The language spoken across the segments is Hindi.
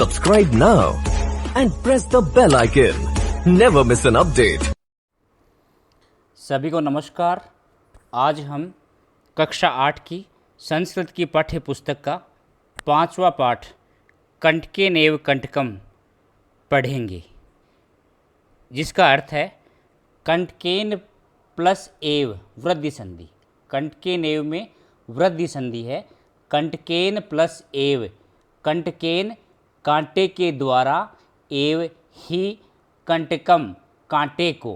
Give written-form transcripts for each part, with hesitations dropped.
Subscribe now and press the bell icon. Never miss an update. सभी को नमस्कार। आज हम कक्षा 8 की संस्कृत की पाठ्य पुस्तक का 5वां पाठ कंटकेनेव कंटकम पढ़ेंगे, जिसका अर्थ है कंटकेन प्लस एव वृद्धि संधि। कंटकेनेव में वृद्धि संधि है। कंटकेन प्लस एव, कंटकेन कांटे के द्वारा, एव ही कंटकम कांटे को,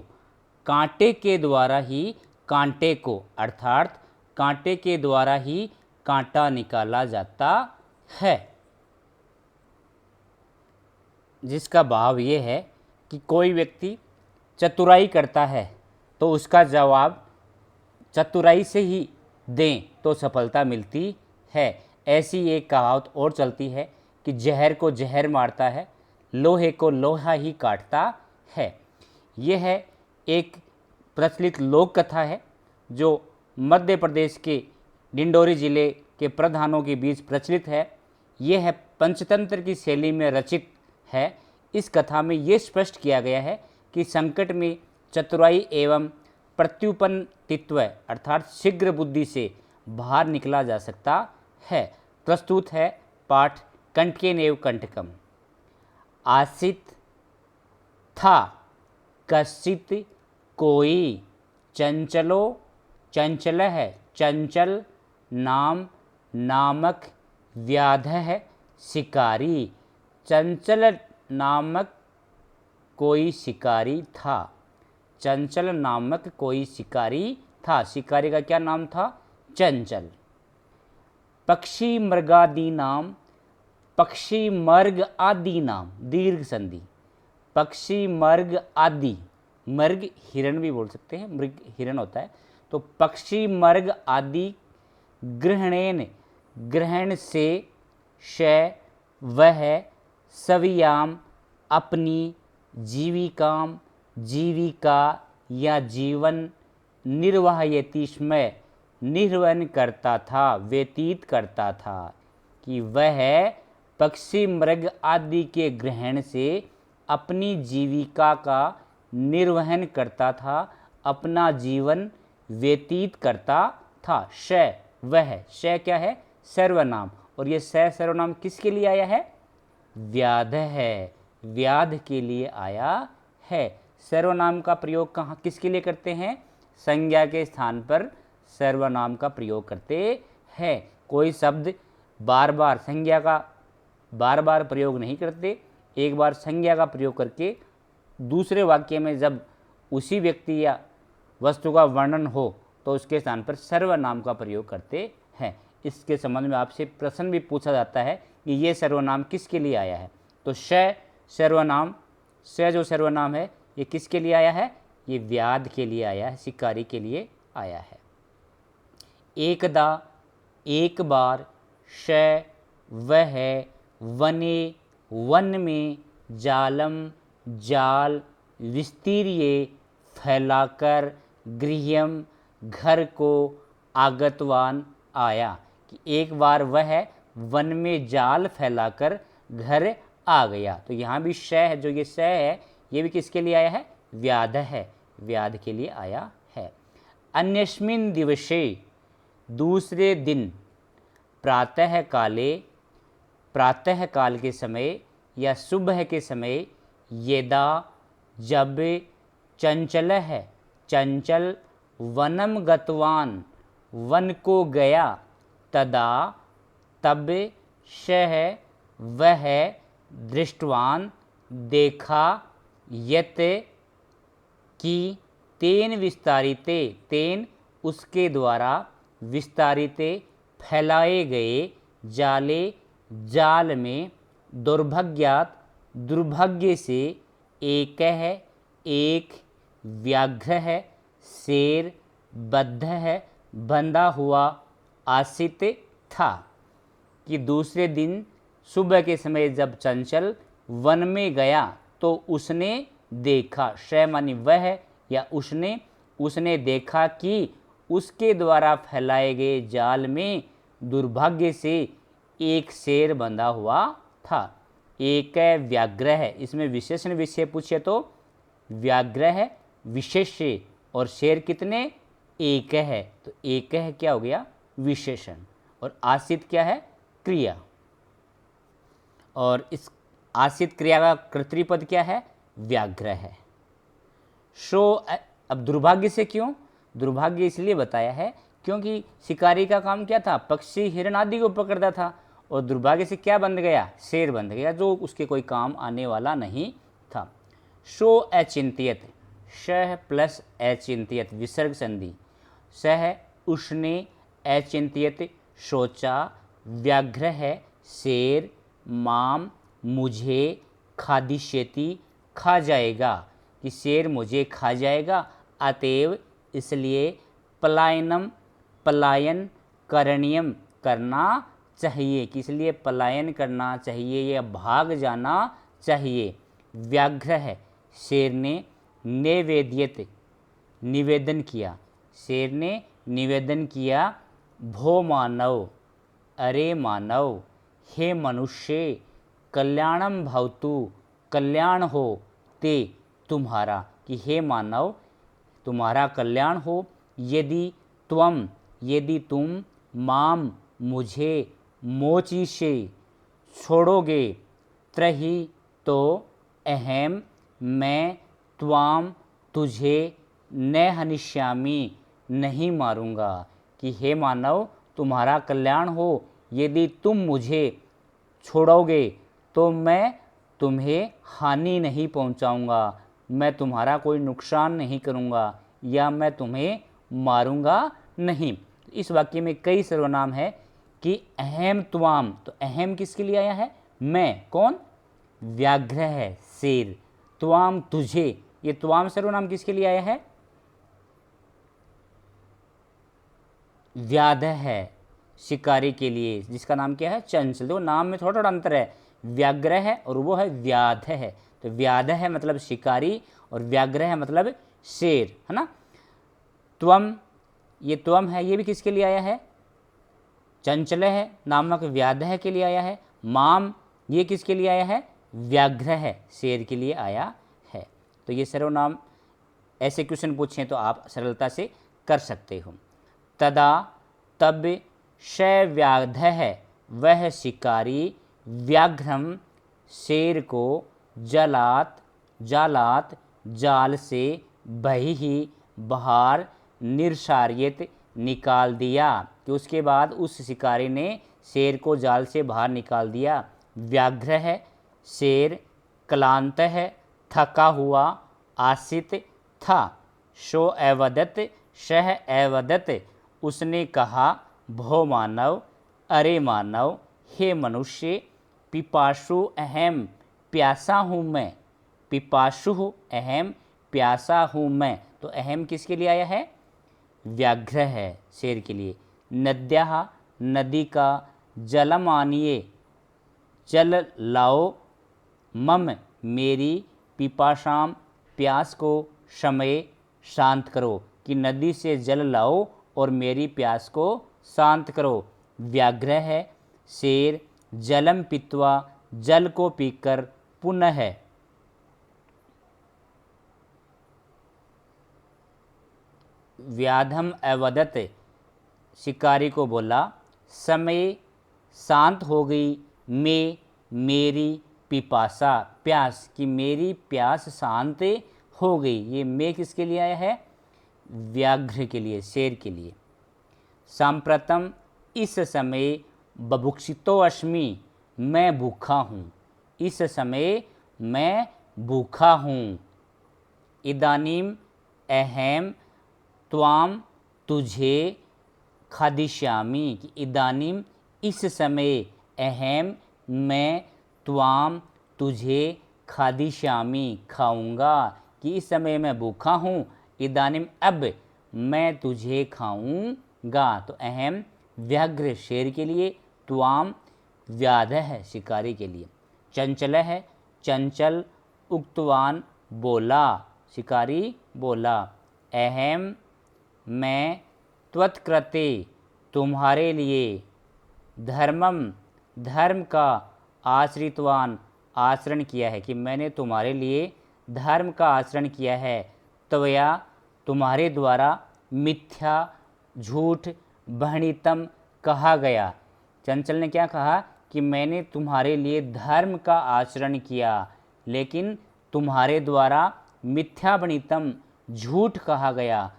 कांटे के द्वारा ही कांटे को, अर्थात कांटे के द्वारा ही कांटा निकाला जाता है। जिसका भाव ये है कि कोई व्यक्ति चतुराई करता है तो उसका जवाब चतुराई से ही दें तो सफलता मिलती है। ऐसी एक कहावत और चलती है कि जहर को जहर मारता है, लोहे को लोहा ही काटता है। यह है एक प्रचलित लोक कथा है जो मध्य प्रदेश के डिंडोरी जिले के प्रधानों के बीच प्रचलित है। यह है पंचतंत्र की शैली में रचित है। इस कथा में ये स्पष्ट किया गया है कि संकट में चतुराई एवं प्रत्युपन्नतित्व अर्थात शीघ्र बुद्धि से बाहर निकला जा सकता है। प्रस्तुत है पाठ कंटकेनेव कंटकम। आसित था कश्चित कोई, चंचलो चंचल है, चंचल नाम नामक व्याध है शिकारी। चंचल नामक कोई शिकारी था। चंचल नामक कोई शिकारी था। शिकारी का क्या नाम था? चंचल। पक्षी मृगादि नाम, पक्षी मर्ग आदि नाम, दीर्घ संधि। पक्षी मर्ग आदि, मर्ग हिरण भी बोल सकते हैं, मृग हिरण होता है। तो पक्षी मर्ग आदि ग्रहणेन, ग्रहण से, श वह, सवियाम अपनी, जीविकाम जीविका या जीवन, निर्वाहयति स्म निर्वहन करता था, व्यतीत करता था। कि वह पक्षी मृग आदि के ग्रहण से अपनी जीविका का निर्वहन करता था, अपना जीवन व्यतीत करता था। श वह, श क्या है? सर्वनाम। और ये सर्वनाम किसके लिए आया है? व्याध है, व्याध के लिए आया है। सर्वनाम का प्रयोग कहाँ किसके लिए करते हैं? संज्ञा के स्थान पर सर्वनाम का प्रयोग करते हैं। कोई शब्द बार बार संज्ञा का बार बार प्रयोग नहीं करते। एक बार संज्ञा का प्रयोग करके दूसरे वाक्य में जब उसी व्यक्ति या वस्तु का वर्णन हो तो उसके स्थान पर सर्वनाम का प्रयोग करते हैं। इसके संबंध में आपसे प्रश्न भी पूछा जाता है कि ये सर्वनाम किसके लिए आया है। तो श सर्वनाम, स जो सर्वनाम है ये किसके लिए आया है? ये व्याध के लिए आया है, शिकारी के लिए आया है। एकदा, एक बार, श वह, वने वन में, जालम जाल, विस्तीर्य फैलाकर, गृह्यम घर को, आगतवान आया। कि एक बार वह वन में जाल फैलाकर घर आ गया। तो यहाँ भी श है, जो ये श है ये भी किसके लिए आया है? व्याध है, व्याध के लिए आया है। अन्यस्मिन् दिवसे, दूसरे दिन, प्रातः काले, प्रातः काल के समय या सुबह के समय, यदा जब, चंचल है, चंचल, वनम गतवान, वन को गया, तदा तब, शह वह, दृष्टवान देखा, यत कि, तेन विस्तारिते, तेन उसके द्वारा, विस्तारिते फैलाए गए, जाले जाल में, दुर्भाग्यात दुर्भाग्य से, एक है एक, व्याघ्र है शेर, बद्ध है बंधा हुआ, आसित था। कि दूसरे दिन सुबह के समय जब चंचल वन में गया तो उसने देखा, श मानी वह या उसने देखा कि उसके द्वारा फैलाए गए जाल में दुर्भाग्य से एक शेर बंधा हुआ था। एक व्याघ्र है, इसमें विशेषण विषय पूछे तो व्याघ्र है विशेष्य, और शेर कितने, एक है, तो एक है क्या हो गया विशेषण, और आश्रित क्या है क्रिया, और इस आश्रित क्रिया का कर्तृपद क्या है व्याघ्र है। अब दुर्भाग्य से क्यों, दुर्भाग्य इसलिए बताया है क्योंकि शिकारी का काम क्या था, पक्षी हिरण आदि को पकड़ता था, और दुर्भाग्य से क्या बन गया, शेर बन गया, जो उसके कोई काम आने वाला नहीं था। शो अचिंत्यत, शह प्लस अचिंत्यत विसर्ग संधि, सह उसने अचिंत्यत सोचा, व्याघ्र है शेर, माम मुझे खादिष्यति खा जाएगा, कि शेर मुझे खा जाएगा, अतएव इसलिए पलायनम पलायन करणीयम करना चाहिए, कि इसलिए पलायन करना चाहिए या भाग जाना चाहिए। व्याघ्र है शेर ने निवेद्यत निवेदन किया, शेर ने निवेदन किया, भो मानव अरे मानव, हे मनुष्य, कल्याणम भवतु कल्याण हो ते तुम्हारा, कि हे मानव तुम्हारा कल्याण हो, यदि तुम माम मुझे मोचिष्ये छोड़ोगे, त्रही तो अहम मैं त्वाम तुझे न हनिष्यामि नहीं मारूंगा, कि हे मानव तुम्हारा कल्याण हो, यदि तुम मुझे छोड़ोगे तो मैं तुम्हें हानि नहीं पहुंचाऊंगा, मैं तुम्हारा कोई नुकसान नहीं करूंगा, या मैं तुम्हें मारूंगा नहीं। इस वाक्य में कई सर्वनाम है कि अहम त्वाम, तो अहम किसके लिए आया है, मैं, कौन, व्याघ्र है शेर, त्वाम तुझे, ये त्वाम सर्वनाम किसके लिए आया है, व्याध है शिकारी के लिए, जिसका नाम क्या है चंचल। देखो नाम में थोड़ा थोड़ा अंतर है, व्याघ्र है और वो है व्याध है, तो व्याध है मतलब शिकारी और व्याघ्र है मतलब शेर, है ना। त्वम, ये त्वम है ये भी किसके लिए आया है, चंचल है नामक व्याध है के लिए आया है। माम ये किसके लिए आया है, व्याघ्र है शेर के लिए आया है। तो ये सर्वनाम ऐसे क्वेश्चन पूछें तो आप सरलता से कर सकते हो। तदा तब शय व्याध है, वह शिकारी व्याघ्रम शेर को जालात जाल से बही बाहर निरसारियत निकाल दिया, कि उसके बाद उस शिकारी ने शेर को जाल से बाहर निकाल दिया। व्याघ्र है शेर क्लांत है थका हुआ आसित था। शो अवदत शह अवदत उसने कहा, भो मानव अरे मानव, हे मनुष्य, पिपासु अहम प्यासा हूँ मैं, पिपासु अहम प्यासा हूँ मैं, तो अहम किसके लिए आया है, व्याघ्र है शेर के लिए। नद्या नदी का जलम आनिए जल लाओ, मम मेरी पिपासाम प्यास को समय शांत करो, कि नदी से जल लाओ और मेरी प्यास को शांत करो। व्याघ्र है शेर जलम पीत्वा जल को पीकर पुनः व्याधम अवदत शिकारी को बोला, समय शांत हो गई, मैं मेरी पिपासा प्यास, कि मेरी प्यास शांत हो गई। ये मैं किसके लिए आया है, व्याघ्र के लिए शेर के लिए। सांप्रतम इस समय बभुक्षितो अस्मि मैं भूखा हूँ, इस समय मैं भूखा हूँ। इदानीम अहम त्वाम तुझे खादिष्यामि, कि इदानीम इस समय अहम मैं त्वाम तुझे खादिष्यामि खाऊंगा, कि इस समय मैं भूखा हूँ, इदानीम अब मैं तुझे खाऊंगा। तो अहम व्याघ्र शेर के लिए, त्वाम व्याध है शिकारी के लिए। चंचल है चंचल उक्तवान बोला, शिकारी बोला, अहम मैं त्वत्कृते तुम्हारे लिए, धर्मम धर्म का, आश्रितवान आचरण किया है, कि मैंने तुम्हारे लिए धर्म का आचरण किया है। त्वया तुम्हारे द्वारा मिथ्या झूठ भणितम कहा गया। चंचल ने क्या कहा कि मैंने तुम्हारे लिए धर्म का आचरण किया, लेकिन तुम्हारे द्वारा मिथ्या भणितम झूठ कहा गया।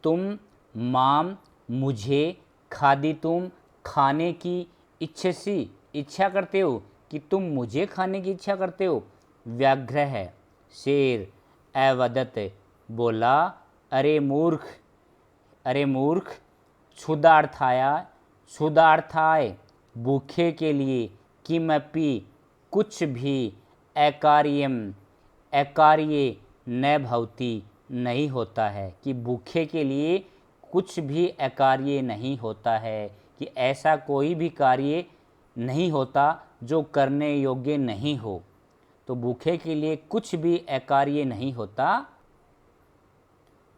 तुम माम मुझे खादितुम खाने की इच्छा करते हो, कि तुम मुझे खाने की इच्छा करते हो। व्याघ्र है शेर अवदत बोला, अरे मूर्ख क्षुधार्थाय भूखे के लिए किमपि कुछ भी अकार्य न भवति नहीं होता है, कि भूखे के लिए कुछ भी अकार्य नहीं होता है, कि ऐसा कोई भी कार्य नहीं होता जो करने योग्य नहीं हो। तो भूखे के लिए कुछ भी अकार्य नहीं होता।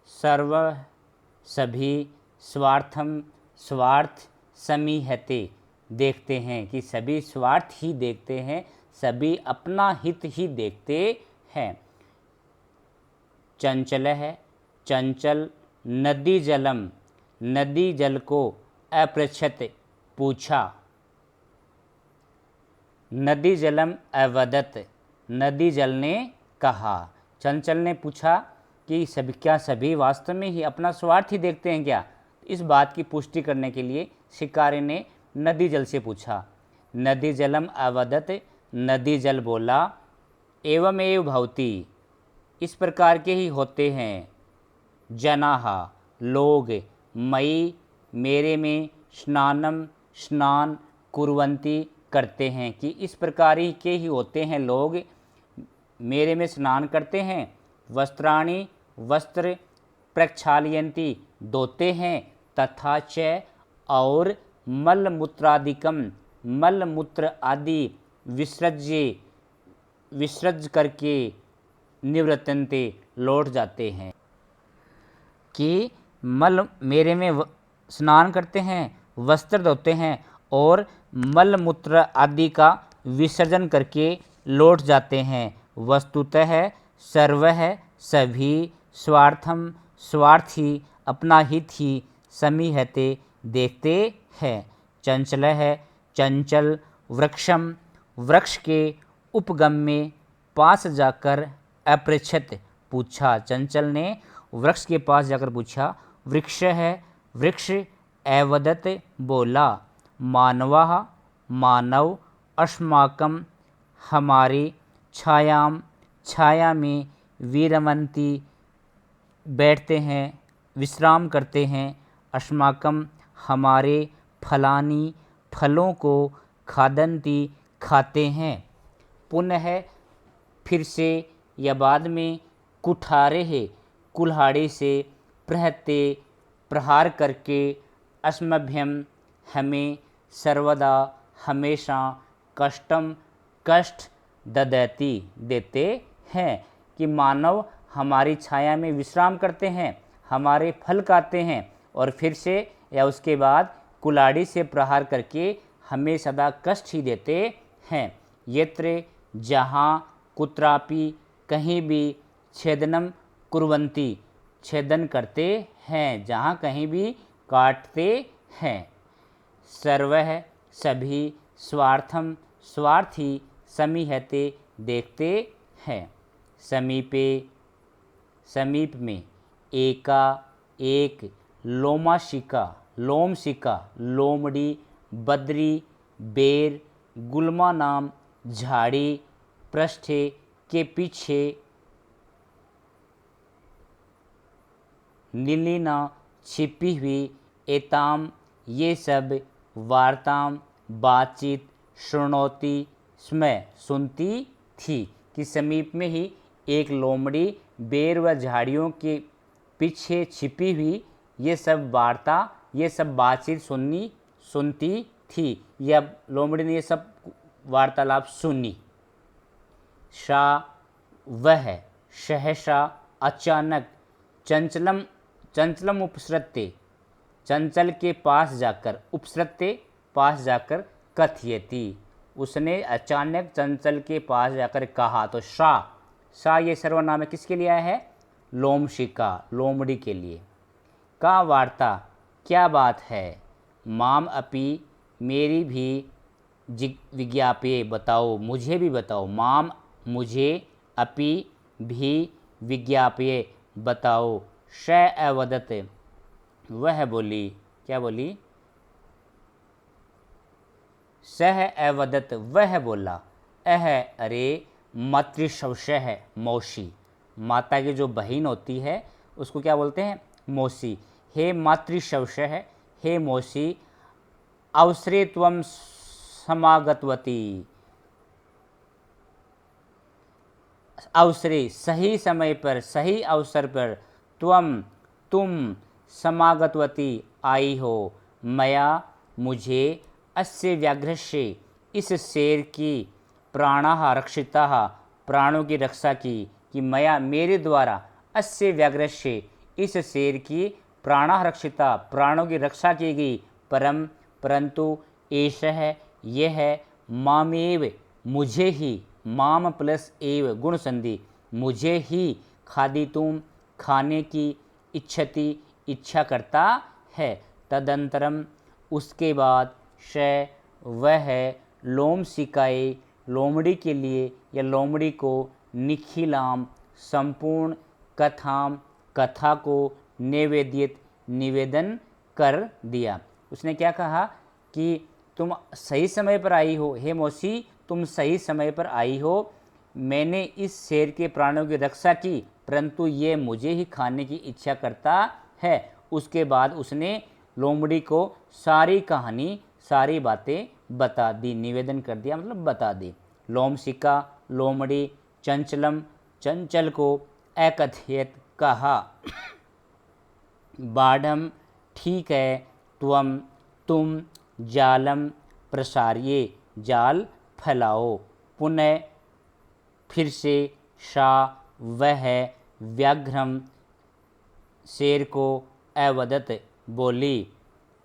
सर्व सभी स्वार्थ समीहते देखते हैं, कि सभी स्वार्थ ही देखते हैं, सभी अपना हित ही देखते हैं। चंचल है चंचल नदी जल को अपृच्छत पूछा। नदी जलम अवदत नदी जल ने कहा। चंचल ने पूछा कि क्या सभी वास्तव में ही अपना स्वार्थ ही देखते हैं क्या? इस बात की पुष्टि करने के लिए शिकारी ने नदी जल से पूछा। नदी जलम अवदत नदी जल बोला, एवमेव भवति इस प्रकार के ही होते हैं। जनाः लोग मई मेरे में स्नान कुर्वन्ति करते हैं, कि इस प्रकार के ही होते हैं लोग मेरे में स्नान करते हैं। वस्त्राणि वस्त्र प्रक्षालयन्ति धोते हैं। तथा च और मल मूत्र आदि विसर्ज करके निवृत्तन्ते लौट जाते हैं, कि मल मेरे में स्नान करते हैं, वस्त्र धोते हैं और मल मूत्र आदि का विसर्जन करके लौट जाते हैं। वस्तुतः सर्व सभी स्वार्थी अपना हित ही समीहते देखते हैं। चंचल है चंचल वृक्ष के उपगम में पास जाकर अपृच्छत पूछा। चंचल ने वृक्ष के पास जाकर पूछा। वृक्ष अवदत बोला, मानव अस्माकं हमारी छाया में विरमन्ति बैठते हैं, विश्राम करते हैं। अस्माकं हमारे फलानी फलों को खादन्ति खाते हैं। पुनः फिर से या बाद में कुल्हाड़ी से प्रहार करके अस्मभ्यम हमें सर्वदा हमेशा कष्ट ददति देते हैं, कि मानव हमारी छाया में विश्राम करते हैं, हमारे फल खाते हैं और फिर से या उसके बाद कुल्हाड़ी से प्रहार करके हमें सदा कष्ट ही देते हैं। यत्र जहाँ कुत्रापि कहीं भी छेदनम कुर्वन्ति छेदन करते हैं, जहाँ कहीं भी काटते हैं। सर्वः सभी स्वार्थी समीहते देखते हैं। समीप में एक लोमशिका लोमड़ी बद्री बेर गुल्मा नाम झाड़ी पृष्ठे के पीछे नीलिना छिपी हुई एताम ये सब वार्ताम बातचीत शृणोति स्मय सुनती थी, कि समीप में ही एक लोमड़ी बेर व झाड़ियों के पीछे छिपी हुई ये सब वार्ता ये सब बातचीत सुनती थी। यह लोमड़ी ने ये सब वार्तालाप सुनी। वह सहसा अचानक चंचलम उपसृत्य चंचल के पास जाकर कथयति उसने अचानक चंचल के पास जाकर कहा। तो सा ये सर्वनाम है, किसके लिए आया है? लोमशिका, लोमड़ी के लिए। का वार्ता, क्या बात है? माम अपि, मेरी भी विज्ञाप्ये, बताओ, मुझे भी बताओ। माम, मुझे, अपि, भी, विज्ञाप्ये, बताओ। श अवदत, वह बोली, क्या बोली? सह अवदत, वह बोला। अरे मातृशवश है, मौसी, माता की जो बहन होती है उसको क्या बोलते हैं? मौसी। हे मातृशवश है, हे मौसी, अवसरे त्वं समागतवती, अवसरे, सही समय पर, सही अवसर पर, तुम समागतवती, आई हो, मया, मुझे, अस्य व्याघ्रस्य, इस शेर की, प्राणाः रक्षिताः, प्राणों की रक्षा की, कि मया, मेरे द्वारा, अस्य व्याघ्रस्य, इस शेर की, प्राणाः रक्षिता, प्राणों की रक्षा की गई, परंतु एषः, यह, मामेव, मुझे ही, माम प्लस एव गुण संधि, मुझे ही, खादितुम, खाने की, इच्छति, इच्छा करता है। तदंतरम, उसके बाद, श, वह, लोमशिकाए, लोमड़ी के लिए या लोमड़ी को, निखिलाम, संपूर्ण, कथाम, कथा को, निवेदित, निवेदन कर दिया। उसने क्या कहा कि तुम सही समय पर आई हो, हे मौसी, तुम सही समय पर आई हो, मैंने इस शेर के प्राणों की रक्षा की, परंतु ये मुझे ही खाने की इच्छा करता है। उसके बाद उसने लोमड़ी को सारी कहानी, सारी बातें बता दी, निवेदन कर दिया, मतलब बता दी। लोमशिका, लोमड़ी, चंचलम, चंचल को, अकथयत, कहा, बाढ़म, ठीक है, तुम, जालम, प्रसारिये, जाल फैलाओ, पुनः, फिर से, शा, वह, व्याघ्रम, शेर को, अवदत, बोली,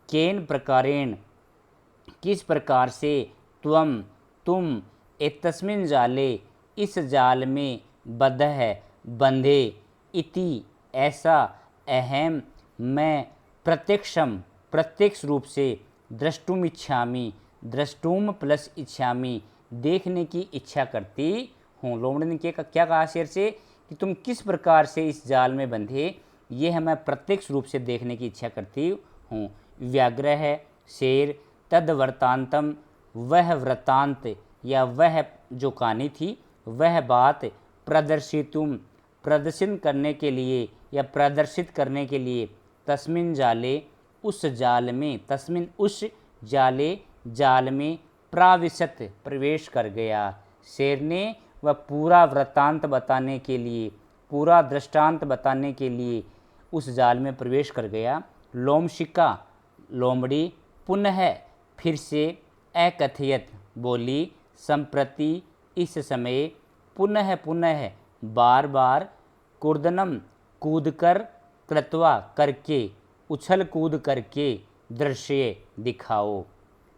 केन प्रकारेण, किस प्रकार से, तुम, एतस्मिन् जाले, इस जाल में, बद्धः, बंधे, इति, ऐसा, अहम, मैं, प्रत्यक्ष रूप से, द्रष्टुम इच्छामि, द्रष्टुम प्लस इच्छामि, देखने की इच्छा करती हूँ। लोमड़ी ने क्या कहा शेर से कि तुम किस प्रकार से इस जाल में बंधे, यह मैं प्रत्यक्ष रूप से देखने की इच्छा करती हूँ। व्याघ्र है, शेर, तद वृत्तांतम, वह वृत्तांत या वह जो कहानी थी, वह बात, प्रदर्शित करने के लिए या प्रदर्शित करने के लिए, तस्मिन जाले, उस जाल में, तस्मिन उस जाले, जाल में, प्राविशत, प्रवेश कर गया। शेर ने वह पूरा वृत्तांत बताने के लिए, पूरा दृष्टांत बताने के लिए उस जाल में प्रवेश कर गया। लोमशिका, लोमड़ी, पुनः, फिर से, अकथयत, बोली, संप्रति, इस समय, पुनः, बार बार, कूर्दनम, कूदकर, कृत्वा, करके, उछल कूद करके, दृश्य, दिखाओ।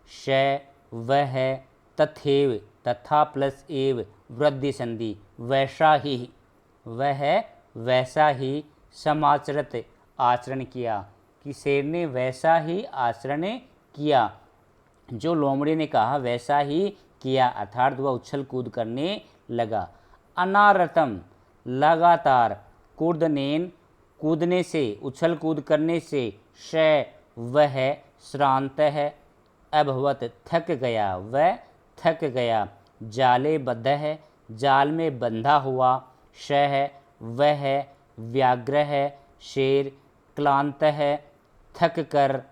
श, वह, तथैव, तथा प्लस एव, वृद्धि संधि, वैसा ही, वह, वैसा ही, समाचरत, आचरण किया, कि शेर ने वैसा ही आचरण किया, जो लोमड़ी ने कहा वैसा ही किया, अर्थात वह उछल कूद करने लगा। अनारतम, लगातार, कूर्दनेन, कूदने से, उछल कूद करने से, श, वह, श्रांत है, अभवत, थक गया, वह थक गया। जाले बद्ध है, जाल में बंधा हुआ, श है, वह, व्याघ्र है, शेर, क्लांत है, थक कर,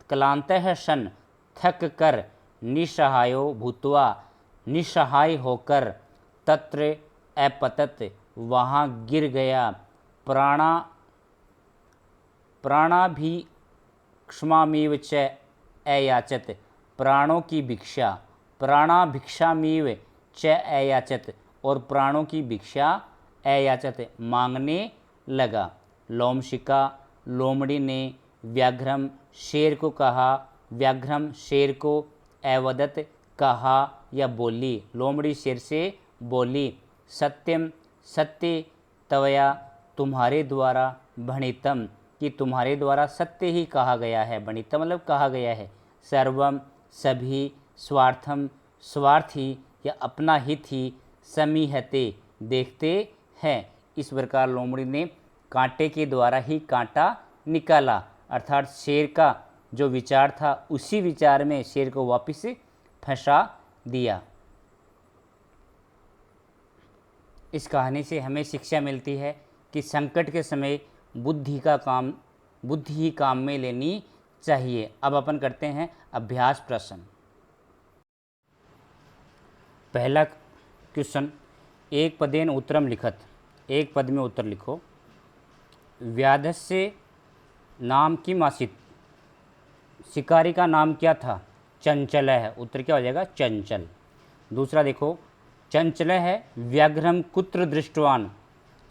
क्लांत है शन, थक कर, निसहायो भूत्वा, निसहाय होकर, तत्र, अपतत, वहाँ गिर गया, प्राणाभिक्षमामेव च अयाचत, प्राणों की भिक्षा, प्राणाभिक्षामेव च अयाचत, और प्राणों की भिक्षा, अयाचत, मांगने लगा। लोमशिका, लोमड़ी ने, व्याघ्रम, शेर को कहा, व्याघ्रम, शेर को, अवदत, कहा, या बोली। लोमड़ी शेर से बोली, सत्यम सत्य तवया, तुम्हारे द्वारा, भणितम कि तुम्हारे द्वारा सत्य ही कहा गया है, भणितम मतलब कहा गया है, सर्वम सभी, स्वार्थम स्वार्थी या अपना हित ही, समीहते देखते हैं। इस प्रकार लोमड़ी ने कांटे के द्वारा ही कांटा निकाला, अर्थात शेर का जो विचार था उसी विचार में शेर को वापस फंसा दिया। इस कहानी से हमें शिक्षा मिलती है कि संकट के समय बुद्धि ही काम में लेनी चाहिए। अब अपन करते हैं अभ्यास प्रश्न। पहला क्वेश्चन, एक पदेन उत्तरम लिखत, एक पद में उत्तर लिखो। व्याधस्य नाम किम आसीत्, शिकारी का नाम क्या था? चंचल है, उत्तर क्या हो जाएगा? चंचल। दूसरा देखो, चंचल है व्याघ्रम कुत्र दृष्टवान,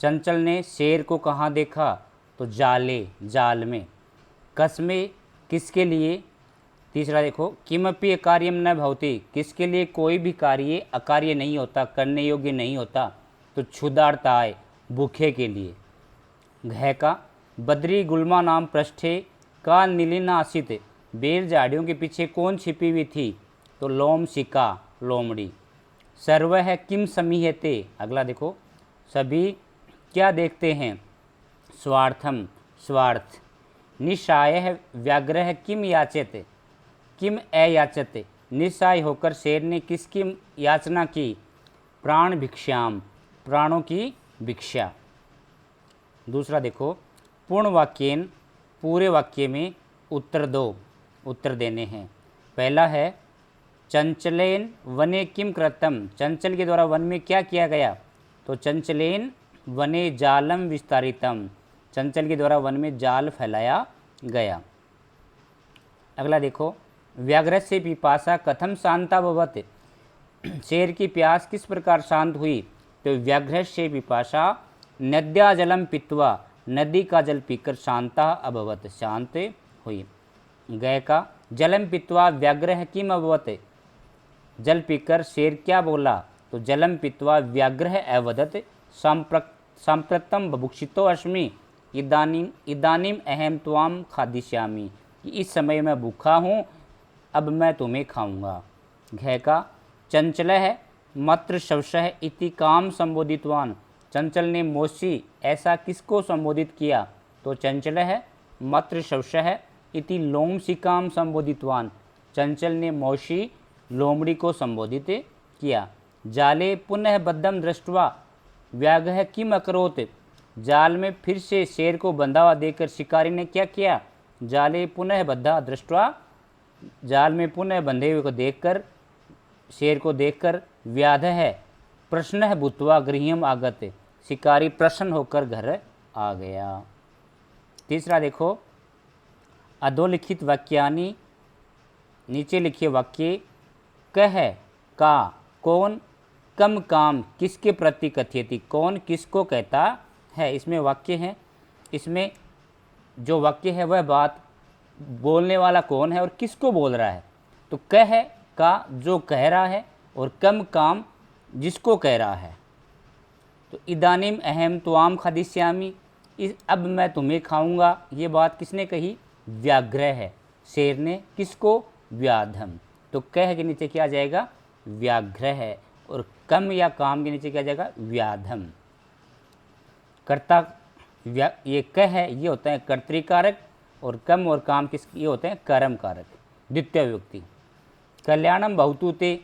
चंचल ने शेर को कहाँ देखा? तो जाले, जाल में। कस्मे किसके लिए? तीसरा देखो, किमपि अकार्यम न भवति, किसके लिए कोई भी कार्य अकार्य नहीं होता, करने योग्य नहीं होता? तो क्षुधार्ताय, भूखे के लिए। घ का, बद्री गुल्मा नाम पृष्ठे का नीलिना आसित, बेर झाड़ियों के पीछे कौन छिपी हुई थी? तो लोम शिका, लोमड़ी। सर्व है किम समीहते, अगला देखो, सभी क्या देखते हैं? स्वार्थम, स्वार्थ। निशाय है व्याघ्र किम याचते, किम अयाचते, निस्सहाय होकर शेर ने किसकी याचना की? प्राण भिक्षाम, प्राणों की भिक्षा। दूसरा देखो, पूर्ण वाक्येन, पूरे वाक्य में उत्तर दो, उत्तर देने हैं। पहला है, चंचलेन वने किम कृतम, चंचल के द्वारा वन में क्या किया गया? तो चंचलेन वने जालम विस्तारितम, चंचल के द्वारा वन में जाल फैलाया गया। अगला देखो, व्याघ्र से पिपासा कथम शांता भवत, शेर की प्यास किस प्रकार शांत हुई? तो व्याघ्र से पिपासा नद्या जलम पीत्वा, नदी का जल पीकर शांता अभवत, शांत हुई। गय का, जलम पीत्वा व्याघ्र किम अभवत, जल पीकर शेर क्या बोला? तो जलम पीत्वा व्याघ्र अवदत, सांप्रतम बभुक्षितो अस्मि, इदानीम अहम त्वाम खादिष्यामि, कि इस समय मैं भूखा हूँ, अब मैं तुम्हें खाऊंगा। घ का, चंचल है मात्र शवशः इति काम संबोधितवान, चंचल ने मौसी ऐसा किसको संबोधित किया? तो चंचल है मात्र शवशः इति लोमशिकाम संबोधितवान, चंचल ने मौसी लोमड़ी को संबोधित किया। जाले पुनः बद्धम दृष्ट्वा व्याघ्र किम अकरोत, जाल में फिर से शेर को बंधा हुआ देखकर शिकारी ने क्या किया? जाले पुनः बद्धा दृष्ट्वा, जाल में पुनः बंधे हुए को देखकर, शेर को देखकर, व्याध है प्रश्न भूत्वा गृहम आगत, शिकारी प्रसन्न होकर घर आ गया। तीसरा देखो, अधोलिखित वाक्यानि, नीचे लिखे वाक्य कह, का, कौन, कम, काम किसके प्रति कथयति, कौन किसको कहता है, इसमें वाक्य है। इसमें जो वाक्य है वह बात बोलने वाला कौन है और किसको बोल रहा है? तो कह का जो कह रहा है और कम काम जिसको कह रहा है। तो इदानीम अहम त्वाम खादिष्यामि, अब मैं तुम्हें खाऊंगा, ये बात किसने कही? व्याघ्र है, शेर ने। किसको? व्याधम। तो कह के नीचे क्या आ जाएगा? व्याघ्र है, और कम या काम के नीचे क्या आ जाएगा? व्याधम। कर्ता ये कह है, ये होता है कर्तृकारक, और कम और काम ये होते हैं कर्म कारक, द्वितीय विभक्ति। कल्याणम बहुतु ते,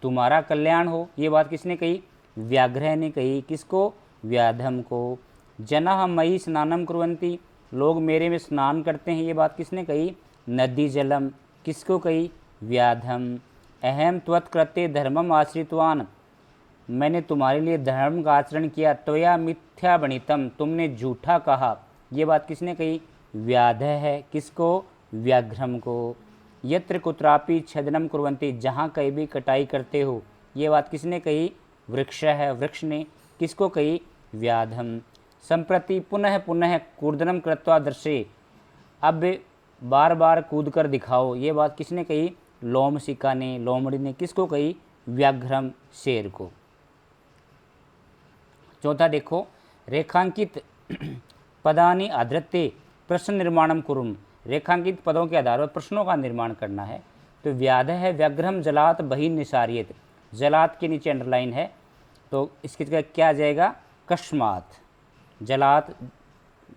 तुम्हारा कल्याण हो, ये बात किसने कही? व्याघ्र ने कही। किसको? व्याधम को। जनाः मयि स्नानम कुर्वन्ति, लोग मेरे में स्नान करते हैं, ये बात किसने कही? नदी जलम। किसको कही? व्याधम। अहम त्वत्कृते धर्मम आश्रितवान, मैंने तुम्हारे लिए धर्म का आचरण किया। त्वया मिथ्या बणितम, तुमने झूठा कहा, ये बात किसने कही? व्याध है। किसको? व्याघ्रम को। यत्र कुत्रापि छदनम कुर्वन्ति, जहाँ कहीं भी कटाई करते हो, ये बात किसने कही? वृक्ष है, वृक्ष ने। किसको कही? व्याधम। संप्रति पुनः पुनः कूर्दनम कृत्वा दर्शे, अब बार बार कूद कर दिखाओ, ये बात किसने कही? लोमशिका ने, लोमड़ी ने। किसको कही? व्याघ्रम शेर को। चौथा देखो, रेखांकित पदानि आधृत्य प्रश्न निर्माणम कुरुम। रेखांकित पदों के आधार पर प्रश्नों का निर्माण करना है। तो व्याध है व्याघ्रम जलात बहि निसारियत, जलात के नीचे अंडरलाइन है, तो इसकी जगह क्या आ जाएगा, कस्मात। जलात,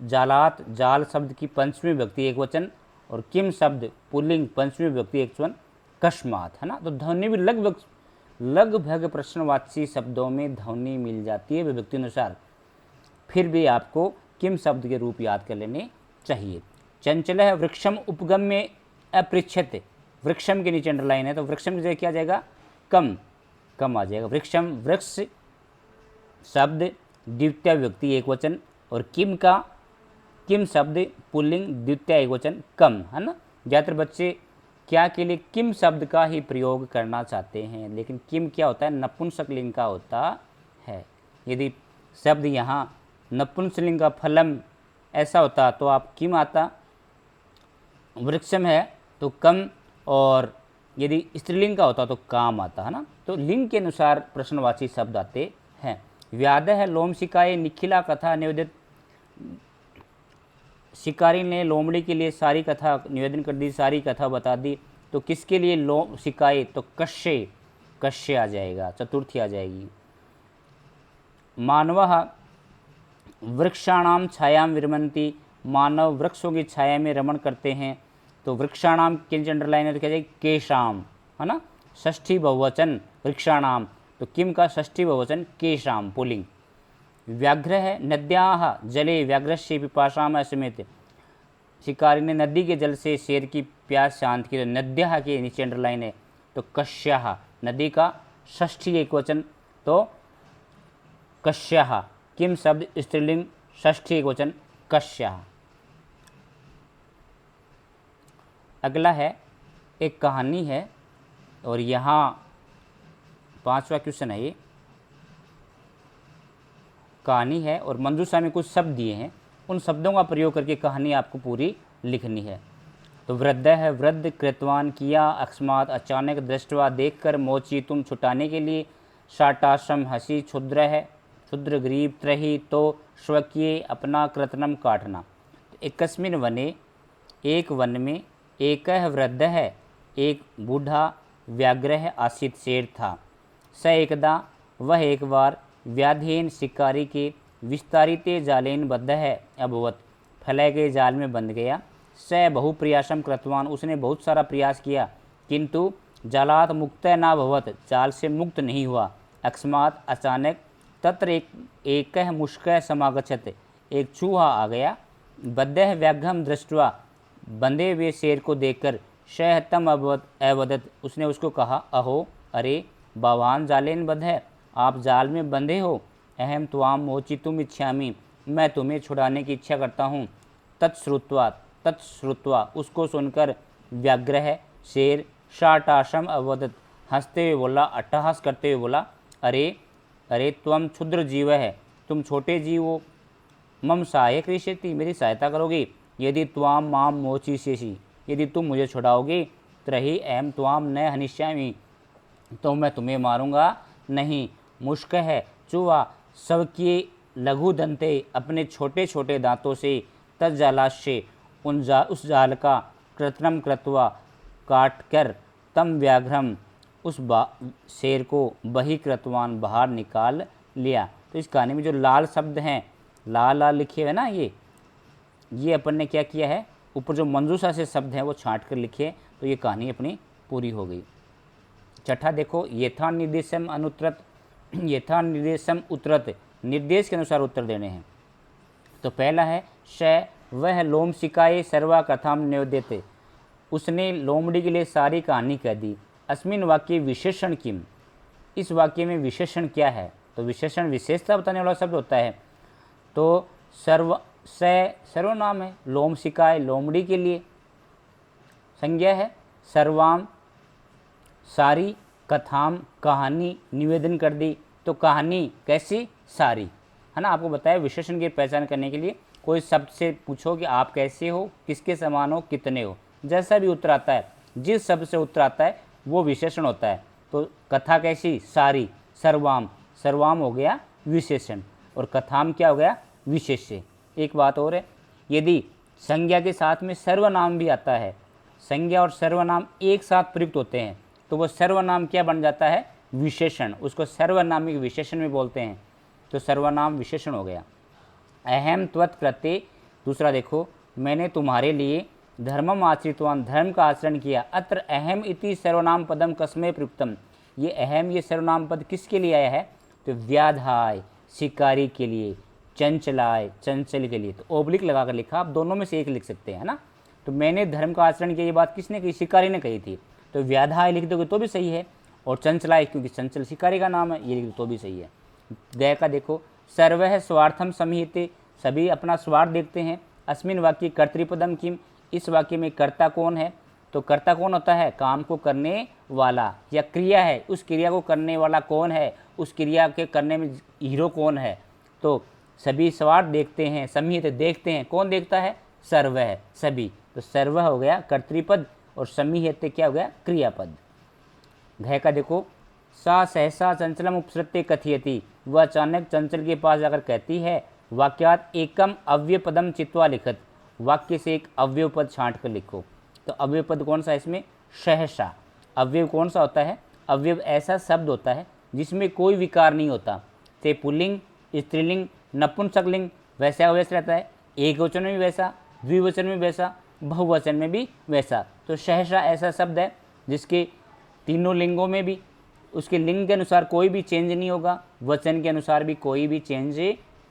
जालात जाल शब्द की पंचमी विभक्ति एक वचन, और किम शब्द पुल्लिंग पंचमी विभक्ति एक वचन, कस्मात, है ना। तो ध्वनि भी लगभग प्रश्नवाची शब्दों में ध्वनि मिल जाती है विभक्ति अनुसार, फिर भी आपको किम शब्द के रूप याद कर लेने चाहिए। चंचल है वृक्षम उपगम में अपृच्छत, वृक्षम के नीचे अंडरलाइन है, तो वृक्षम की जगह क्या आ जाएगा, कम आ जाएगा। वृक्षम वृक्ष शब्द द्वितीय विभक्ति एक वचन, और किम शब्द पुल्लिंग द्वितीय एक वचन, कम, है ना। ज़्यादातर बच्चे क्या के लिए किम शब्द का ही प्रयोग करना चाहते हैं, लेकिन किम क्या होता है, नपुंसकलिंग का होता है। यदि शब्द यहाँ नपुंसकलिंग का फलम ऐसा होता तो आप किम आता, वृक्षम है तो कम, और यदि स्त्रीलिंग का होता तो काम आता, है ना। तो लिंग के अनुसार प्रश्नवाची शब्द आते हैं। व्याध है लोम शिकाए निखिला कथा निवेदित, शिकारी ने लोमड़ी के लिए सारी कथा निवेदन कर दी, सारी कथा बता दी, तो किसके लिए लोम शिकाए, तो कश्य आ जाएगा, चतुर्थी आ जाएगी। मानवः वृक्षाणाम छायाम विरमन्ति, मानव वृक्षों की छाया में रमण करते हैं, तो वृक्षाणाम के नीचे अंडरलाइन है तो क्या जाएगी, केशाम, है ना। षष्ठी बहुवचन वृक्षाणाम, तो किम का षष्ठी बहुवचन केशाम पुल्लिंग। व्याघ्र है नद्याः जले व्याघ्रस्य पिपासाम असमेत, शिकारी ने नदी के जल से शेर की प्यास शांत की, तो नद्याः के नीचे अंडरलाइन है, तो कश्याः, नदी का षष्ठी एक वचन, तो कश्याः। किम शब्द स्त्रीलिंग षष्ठी एक वचन, कश्याः। अगला है एक कहानी है, और यहाँ 5वां क्वेश्चन है, ये कहानी है और मंजूषा में कुछ शब्द दिए हैं, उन शब्दों का प्रयोग करके कहानी आपको पूरी लिखनी है। तो वृद्ध है वृद्ध कृतवान किया अकस्मात अचानक दृष्टवा देखकर मोची तुम छुटाने के लिए, शाटाश्रम हंसी क्षुद्र है क्षुद्र गरीब त्रही तो स्वकीय अपना कृतनम काटना। एकस्मिन वने, एक वन में, एक वृद्ध है एक बूढ़ा व्याघ्र है आसित शेर था। स एकदा, वह एक बार व्याधीन शिकारी के विस्तारिते जालेन बद्ध है अभवत, फैलाए गए जाल में बंध गया। स बहु प्रयासम कृतवान, उसने बहुत सारा प्रयास किया, किंतु जालात मुक्त न भवत, जाल से मुक्त नहीं हुआ। अकस्मात अचानक, तत्र एक मुष्क समागछत, एक चूहा आ गया। बद्ध व्याघ्रम दृष्टवा, बंधे हुए शेर को देखकर, शहतम अवदत, उसने उसको कहा, अहो अरे भवान जालेन बद्ध है, आप जाल में बंधे हो। अहम त्वाम मोचितुम इच्छामि, मैं तुम्हें छुड़ाने की इच्छा करता हूँ। तत्श्रुत्वा, उसको सुनकर व्याघ्र है शेर शाटाशम अवदत, हंसते हुए बोला, अट्टहास करते हुए बोला, अरे अरे त्वम क्षुद्र जीव है, तुम छोटे जीव हो। मम सहायक ऋष्यति, मेरी सहायता करोगे। यदि त्वाम माम मोचिष्यसि, यदि तुम मुझे छुड़ाओगे, त्रही अहम त्वाम न हनिष्यामि, तो मैं तुम्हें मारूंगा नहीं। मुष्क है चूहा सबके लघु दंते, अपने छोटे छोटे दांतों से, तज्जालाश्य उस जाल का, कृत्नम कृत्वा काट कर, तम व्याघ्रम उस शेर को, बही कृतवान बाहर निकाल लिया। तो इस कहानी में जो लाल शब्द हैं, लाल लाल लिखे हुए ना, ये अपन ने क्या किया है, ऊपर जो मंजूषा से शब्द हैं वो छांट कर लिखे, तो ये कहानी अपनी पूरी हो गई। छठा देखो, यथा निर्देशम अनुत्रत, यथा निर्देशम उत्तरत, निर्देश के अनुसार उत्तर देने हैं। तो पहला है श, वह लोम शिकाए सर्वा कथाम निवेद्यते, उसने लोमड़ी के लिए सारी कहानी कह दी। अस्मिन वाक्य विशेषण किम, इस वाक्य में विशेषण क्या है, तो विशेषण विशेषता बताने वाला शब्द होता है। तो सर्वनाम है, लोम शिकाए लोमड़ी के लिए, संज्ञा है सर्वाम सारी, कथाम कहानी निवेदन कर दी, तो कहानी कैसी, सारी, है ना। आपको बताया विशेषण की पहचान करने के लिए कोई शब्द से पूछो कि आप कैसे हो, किसके समान हो, कितने हो, जैसा भी उत्तर आता है, जिस शब्द से उत्तर आता है वो विशेषण होता है। तो कथा कैसी, सारी, सर्वाम, सर्वाम हो गया विशेषण और कथाम क्या हो गया, विशेष्य। एक बात और है, यदि संज्ञा के साथ में सर्वनाम भी आता है, संज्ञा और सर्वनाम एक साथ प्रयुक्त होते हैं, तो वो सर्वनाम क्या बन जाता है, विशेषण। उसको सर्वनामिक विशेषण भी बोलते हैं, तो सर्वनाम विशेषण हो गया। अहम त्वत् कृते, दूसरा देखो, मैंने तुम्हारे लिए धर्मम आश्रितवान, धर्म का आचरण किया। अत्र अहम इति सर्वनाम पदम कस्मै प्रयुक्तम, ये अहम, ये सर्वनाम पद किसके लिए आया है, तो व्याधाय, शिकारी के लिए, चंचलाय, चंचल के लिए। तो ओब्लिक लगा कर लिखा, आप दोनों में से एक लिख सकते हैं ना। तो मैंने धर्म का आचरण किया, ये बात किसने कही, शिकारी ने कही थी, तो व्याधाय लिख दोगे तो भी सही है, और चंचलाय क्योंकि चंचल शिकारी का नाम है, ये लिख दो तो भी सही है। दया का देखो, सर्वः स्वार्थम समहिते, सभी अपना स्वार्थ देखते हैं। अस्मिन वाक्य कर्तृपदम किम, इस वाक्य में कर्ता कौन है, तो कर्ता कौन होता है, काम को करने वाला, या क्रिया है, उस क्रिया को करने वाला कौन है, उस क्रिया के करने में हीरो कौन है। तो सभी स्वार्थ देखते हैं, समहित देखते हैं, कौन देखता है, सर्व है, सभी। तो सर्व हो गया कर्तृपद और समहित क्या हो गया, क्रियापद। घय का देखो, सा सहसा चंचलम उपसृत्य कथयति, वह अचानक चंचल के पास जाकर कहती है। वाक्यात एकम अव्यय पदम चित्वा लिखत, वाक्य से एक अव्यय पद छांट कर लिखो। तो अव्यय पद कौन सा है इसमें, सहसा। अव्यय कौन सा होता है, अव्यय ऐसा शब्द होता है जिसमें कोई विकार नहीं होता, चाहे पुल्लिंग, स्त्रीलिंग, नपुंसकलिंग, वैसा वैसा रहता है, एक वचन में भी वैसा, द्विवचन में वैसा, बहुवचन में भी वैसा। तो सहसा ऐसा शब्द है जिसके तीनों लिंगों में भी उसके लिंग के अनुसार कोई भी चेंज नहीं होगा, वचन के अनुसार भी कोई भी चेंज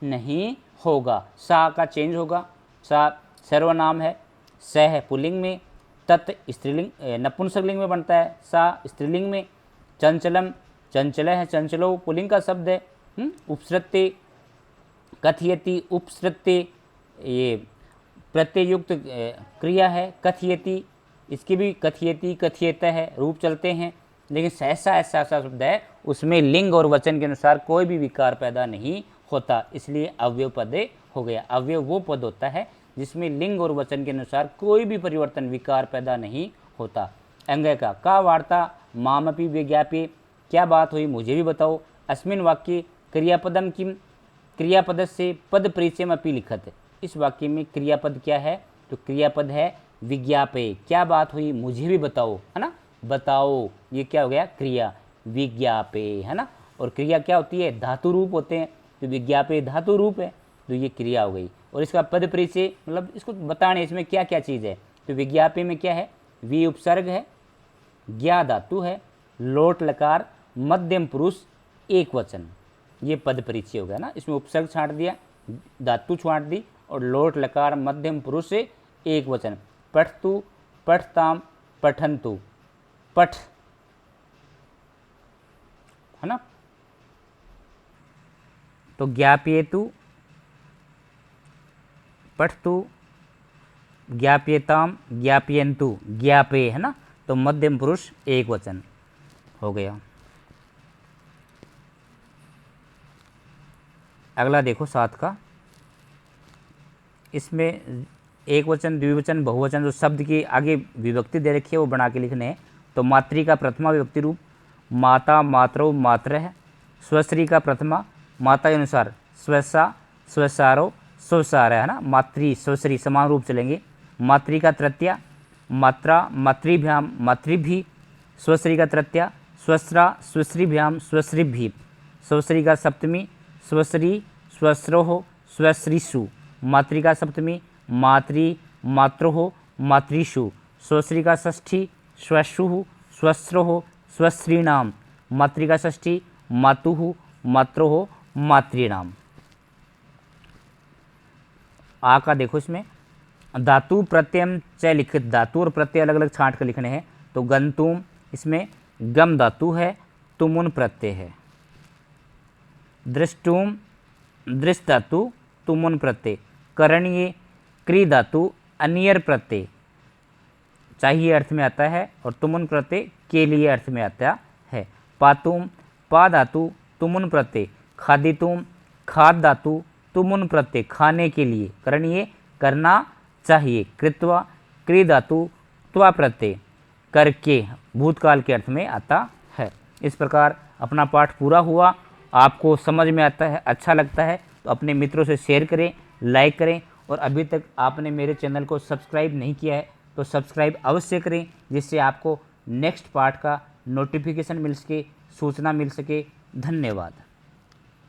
नहीं होगा। सा का चेंज होगा, सा सर्वनाम है, स है पुल्लिंग में, तत् स्त्रीलिंग नपुंसकलिंग में बनता है, सा स्त्रीलिंग में, चंचलम चंचल है, चंचलो पुल्लिंग का शब्द है, उपसृत्य कथयति, उपसृत्य ये प्रत्ययुक्त क्रिया है, कथयति इसकी भी कथयति कथयत है, रूप चलते हैं, लेकिन सहसा ऐसा शब्द है उसमें लिंग और वचन के अनुसार कोई भी विकार पैदा नहीं होता, इसलिए अव्यय पद हो गया। अव्यय वो पद होता है जिसमें लिंग और वचन के अनुसार कोई भी परिवर्तन विकार पैदा नहीं होता। अंग का वार्ता मामपि विज्ञाप्य, क्या बात हुई मुझे भी बताओ। अस्मिन वाक्य क्रियापदम किम, क्रियापद से पद परिचयम अपि लिखत, इस वाक्य में क्रियापद क्या है, तो क्रियापद है विज्ञापे, क्या बात हुई मुझे भी बताओ, है ना, बताओ, ये क्या हो गया, क्रिया, विज्ञापे, है ना। और क्रिया क्या होती है, धातु रूप होते हैं, तो विज्ञापे धातु रूप है, तो ये क्रिया हो गई। और इसका पद परिचय मतलब इसको बताने इसमें क्या क्या चीज़ है, तो विज्ञापे में क्या है, वी उपसर्ग है, ज्ञा धातु है, लोट लकार, मध्यम पुरुष, एक वचन, ये पद परिचय हो गया ना। इसमें उपसर्ग छांट दिया, धातु छांट दी, और लोट लकार मध्यम पुरुष से एक वचन। पठतु, पठताम, पठन्तु, पठ, है ना। तो ज्ञाप्येतु, पठतु, ज्ञाप्येताम, ज्ञाप्यन्तु, ज्ञापे, है ना। तो मध्यम पुरुष एक वचन हो गया। अगला देखो 7 का, इसमें एक वचन, द्विवचन, बहुवचन, जो शब्द की आगे विभक्ति दे रखी है वो बना के लिखने हैं। तो मातृ का प्रथमा विभक्ति रूप माता, मातरो, मात्र है। स्वश्री का प्रथमा माता के अनुसार स्वसा, स्वसारो, स्वसार है ना, मातृ स्वश्री समान रूप चलेंगे। मातृ का तृतीया मात्रा, मातृभ्याम, मातृभि। स्वश्री का तृतीया स्वस्रा, स्वश्रीभ्याम, स्वश्रीभि। स्वश्री का सप्तमी स्वश्री, स्वस्रोह, स्वश्रीषु। मातृ का सप्तमी मातृ, मातृहो, मातृषु। स्वश्री का षष्ठी स्वश्रुः, स्वस्रोह, स्वश्रीणाम। मातृ का षष्ठी मातुः, मातृहो, मातृणाम। आ का देखो, इसमें धातु प्रत्ययम च लिखित, धातु और प्रत्यय अलग अलग छांट कर लिखने हैं। तो गंतुम, इसमें गम धातु है, तुमुन प्रत्यय है। दृष्टुम, दृष्ट धातु, तुमुन प्रत्यय। करणीय, क्री धातु, अनियर प्रत्यय, चाहिए अर्थ में आता है, और तुमुन प्रत्यय के लिए अर्थ में आता है। पातुम, पा धातु, तुमुन प्रत्यय। खादितुम, खाद धातु, तुमुन प्रत्यय, खाने के लिए, करणीय करना चाहिए। कृत्वा, क्री धातु, त्वा प्रत्यय, करके, भूतकाल के अर्थ में आता है। इस प्रकार अपना पाठ पूरा हुआ। आपको समझ में आता है, अच्छा लगता है तो अपने मित्रों से शेयर करें, लाइक करें, और अभी तक आपने मेरे चैनल को सब्सक्राइब नहीं किया है तो सब्सक्राइब अवश्य करें, जिससे आपको नेक्स्ट पार्ट का नोटिफिकेशन मिल सके, सूचना मिल सके। धन्यवाद।